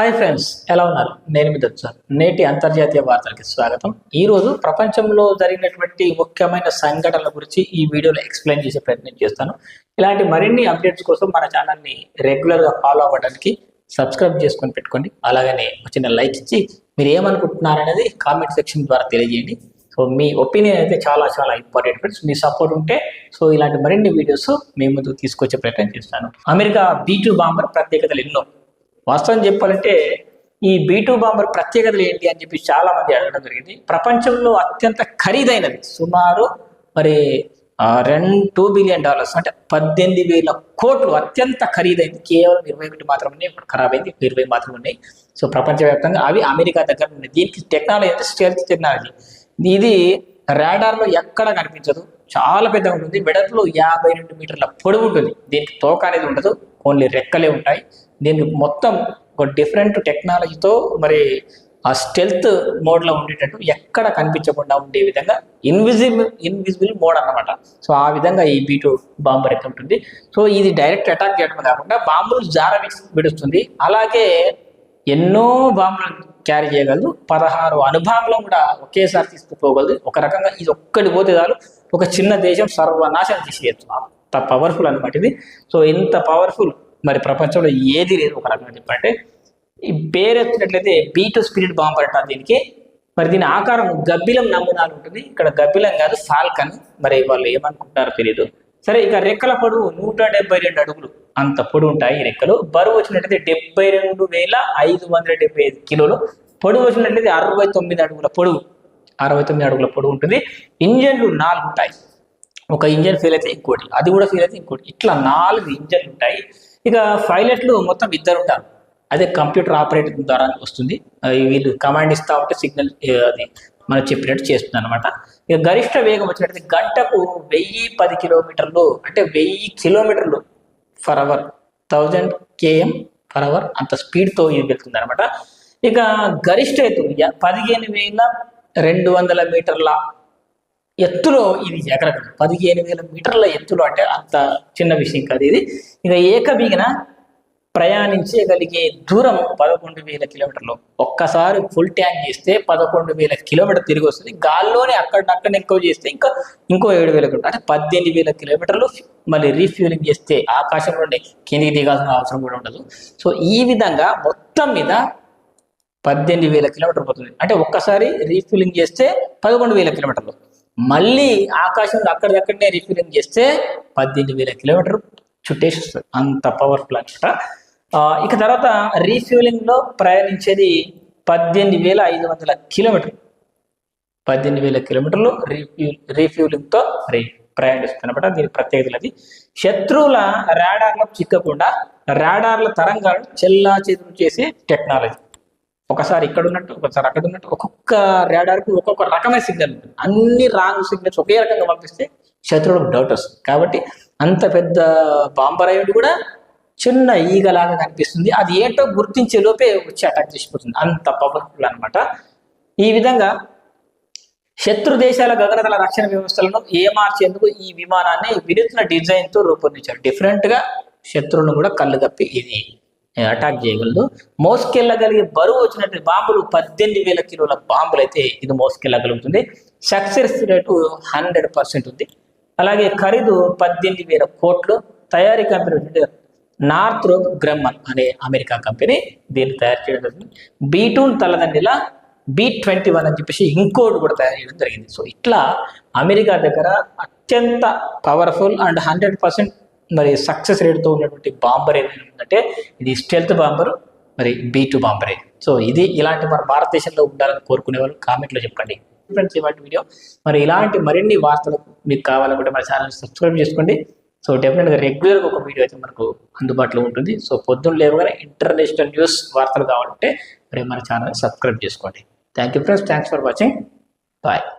Hi friends, ఎలా ఉన్నారు? నేను మీ దత్సార్. నేటి అంతర్జాతీయ వార్తలకి స్వాగతం. ఈరోజు ప్రపంచంలో జరిగినటువంటి ముఖ్యమైన సంఘటనల గురించి ఈ వీడియోలో ఎక్స్ప్లెయిన్ చేసే ప్రయత్నం చేస్తాను. ఇలాంటి మరిన్ని అప్డేట్స్ కోసం మన ఛానల్ని రెగ్యులర్గా ఫాలో అవ్వడానికి సబ్స్క్రైబ్ చేసుకొని పెట్టుకోండి. అలాగనే చిన్న లైక్ ఇచ్చి మీరు ఏమనుకుంటున్నారనేది కామెంట్ సెక్షన్ ద్వారా తెలియజేయండి. సో మీ ఒపీనియన్ అయితే చాలా చాలా ఇంపార్టెంట్ ఫ్రెండ్స్. మీ సపోర్ట్ ఉంటే ఇలాంటి మరిన్ని వీడియోస్ మీ ముందుకు తీసుకొచ్చే ప్రయత్నం చేస్తాను. అమెరికా B-2 బాంబర్ ప్రత్యేకతలు ఎన్నో. వాస్తవం చెప్పాలంటే ఈ B-2 బాంబర్ ప్రత్యేకతలు ఏంటి అని చెప్పి చాలా మంది అడగడం జరిగింది. ప్రపంచంలో అత్యంత ఖరీదైనది సుమారు $2 బిలియన్, అంటే 18,000 కోట్లు అత్యంత ఖరీదైంది. కేవలం 21 మాత్రమే ఇప్పుడు ఖరాబ్ అయింది, 20 మాత్రమే ఉన్నాయి. సో ప్రపంచవ్యాప్తంగా అవి అమెరికా దగ్గర ఉన్నాయి. దీనికి టెక్నాలజీ అంటే స్టెల్త్ టెక్నాలజీ. ఇది రాడార్లో ఎక్కడ కనిపించదు, చాలా పెద్దగా ఉంటుంది. వెడల్పులో 52 మీటర్ల పొడవు ఉంటుంది. దీనికి తోక అనేది ఉండదు, ఓన్లీ రెక్కలే ఉంటాయి. దీనికి మొత్తం ఒక డిఫరెంట్ టెక్నాలజీతో ఆ స్టెల్త్ మోడ్లో ఉండేటట్టు ఎక్కడ కనిపించకుండా ఉండే విధంగా ఇన్విజిబుల్ మోడ్ అన్నమాట. సో ఆ విధంగా ఈ B-2 బాంబర్ అయితే ఉంటుంది. సో ఇది డైరెక్ట్ అటాక్ చేయడం కాకుండా బాంబులు విడుస్తుంది. అలాగే ఎన్నో బాంబులు క్యారీ చేయగలదు. 16 అణుబాంబులను కూడా ఒకేసారి తీసుకుపోగలదు. ఒక రకంగా ఇది ఒక్కటి పోతే చాలు ఒక చిన్న దేశం సర్వనాశనం చేసేయచ్చు. అంత పవర్ఫుల్ అనమాట ఇది. సో ఇంత పవర్ఫుల్ ప్రపంచంలో ఏది లేదు. ఒక రకంగా చెప్పంటే ఈ పేరు ఎత్తినట్లయితే B-2 స్పిరిట్ బాంబర్ అంటారు దీనికి. దీని ఆకారం గబ్బిలం నమూనాలు ఉంటుంది. ఇక్కడ గబ్బిలం కాదు, ఫాల్కన్. వాళ్ళు ఏమనుకుంటారో తెలియదు. సరే, ఇక రెక్కల పొడవు 172 అడుగులు అంత పొడవు ఉంటాయి ఈ రెక్కలు. బరువు వచ్చినట్లయితే 72,575 కిలోలు. పొడవు వచ్చినట్లయితే 69 అడుగుల పొడవు ఉంటుంది. ఇంజన్లు 4 ఉంటాయి. ఒక ఇంజన్ ఫెయిల్ అయితే ఇంకోటి, అది కూడా ఫెయిల్ అయితే ఇంకోటి, ఇట్లా 4 ఇంజన్లు ఉంటాయి. ఇక పైలట్లు మొత్తం 2 ఉంటారు. అదే కంప్యూటర్ ఆపరేటర్ ద్వారా వస్తుంది. వీళ్ళు కమాండ్ ఇస్తా ఉంటే సిగ్నల్ అది మనం చెప్పినట్టు చేస్తుంది అనమాట. ఇక గరిష్ట వేగం వచ్చినట్లయితే గంటకు 1010 కిలోమీటర్లు, అంటే 1000 కిలోమీటర్లు ఫర్ అవర్, 1000 km/h అంత స్పీడ్తో ఇది వెళ్తుంది అనమాట. ఇక గరిష్ట ఎత్తు 15,200 మీటర్ల ఎత్తులో ఇది ఎగరగలదు. 15,000 మీటర్ల ఎత్తులో, అంటే అంత చిన్న విషయం కాదు ఇది. ఇక ఏకబిగిన ప్రయాణించగలిగే దూరం 11,000 కిలోమీటర్లు. ఒక్కసారి ఫుల్ ట్యాంక్ చేస్తే 11,000 కిలోమీటర్ తిరిగి వస్తుంది. గాల్లోనే అక్కడ ఎక్కువ చేస్తే ఇంకో 7,000 కిలోమీటర్, అంటే 18,000 కిలోమీటర్లు. రీఫ్యూలింగ్ చేస్తే ఆకాశంలో కిందికి దిగాల్సిన అవసరం కూడా ఉండదు. సో ఈ విధంగా మొత్తం మీద 18,000 కిలోమీటర్లు పోతుంది. అంటే ఒక్కసారి రీఫ్యూలింగ్ చేస్తే 11,000 కిలోమీటర్లు. మళ్ళీ ఆకాశంలో అక్కడికక్కడనే రీఫ్యూలింగ్ చేస్తే 18,000 కిలోమీటర్లు చుట్టేసి వస్తుంది. అంత పవర్ఫుల్ అనమాట. ఇక తర్వాత రీఫ్యూలింగ్ లో ప్రయాణించేది 18,500 కిలోమీటర్లు. 18,000 కిలోమీటర్లు రీఫ్యూలింగ్ తో ప్రయాణిస్తుంది అనమాట. దీని ప్రత్యేకతలు అది. శత్రువుల రాడార్లకు చిక్కకుండా రాడార్ల తరంగాలను చెల్లా చెదురు చేసే టెక్నాలజీ. ఒకసారి ఇక్కడ ఉన్నట్టు, ఒకసారి అక్కడ ఉన్నట్టు, ఒక్కొక్క రాడార్కు ఒక్కొక్క రకమైన సిగ్నల్ ఉంటుంది. అన్ని రాంగ్ సిగ్నల్స్ ఒకే రకంగా పంపిస్తే శత్రువులకు డౌట్ వస్తుంది. కాబట్టి అంత పెద్ద బాంబర్ అయ్యి కూడా చిన్న ఈగలాగా కనిపిస్తుంది. అది ఏంటో గుర్తించే లోపే వచ్చి అటాక్ చేసిపోతుంది. అంత పవర్ఫుల్ అనమాట. ఈ విధంగా శత్రు దేశాల గగనతల రక్షణ వ్యవస్థలను ఏమార్చేందుకు ఈ విమానాన్ని వినూత్న డిజైన్తో రూపొందించారు. డిఫరెంట్గా శత్రువులను కూడా కళ్ళు కప్పి ఇది అటాక్ చేయగలదు. మోసుకెళ్ళగలిగే బరువు వచ్చినట్టు బాంబులు 18,000 కిలోల బాంబులు అయితే ఇది మోసుకెళ్ళగలుగుతుంది. సక్సెస్ రేటు 100% ఉంది. అలాగే ఖరీదు 18,000 కోట్లు. తయారీ కంపెనీ నార్త్రోప్ గ్రమ్మన్ అనే అమెరికా కంపెనీ దీన్ని తయారు చేయడం జరిగింది. B-2 తలదండిలా B-21 అని చెప్పేసి ఇంకోటి కూడా తయారు చేయడం జరిగింది. సో ఇట్లా అమెరికా దగ్గర అత్యంత పవర్ఫుల్ అండ్ 100% సక్సెస్ రేట్తో ఉన్నటువంటి బాంబర్ ఏదంటే ఇది stealth bomber, B-2 bomber. So ఇది ఇలాంటి మన భారతదేశంలో ఉండాలని కోరుకునే వాళ్ళు కామెంట్లో చెప్పండి ఫ్రెండ్స్. ఇవాటి వీడియో ఇలాంటి మరిన్ని వార్తలు మీకు కావాలనుకుంటే మన ఛానల్ సబ్స్క్రైబ్ చేసుకోండి. సో డెఫినెట్గా రెగ్యులర్గా ఒక వీడియో అయితే మనకు అందుబాటులో ఉంటుంది. సో పొద్దున్న లేవగానే ఇంటర్నేషనల్ న్యూస్ వార్తలు కావాలంటే మన ఛానల్ సబ్స్క్రైబ్ చేసుకోండి. Thank you friends, thanks for watching. Bye.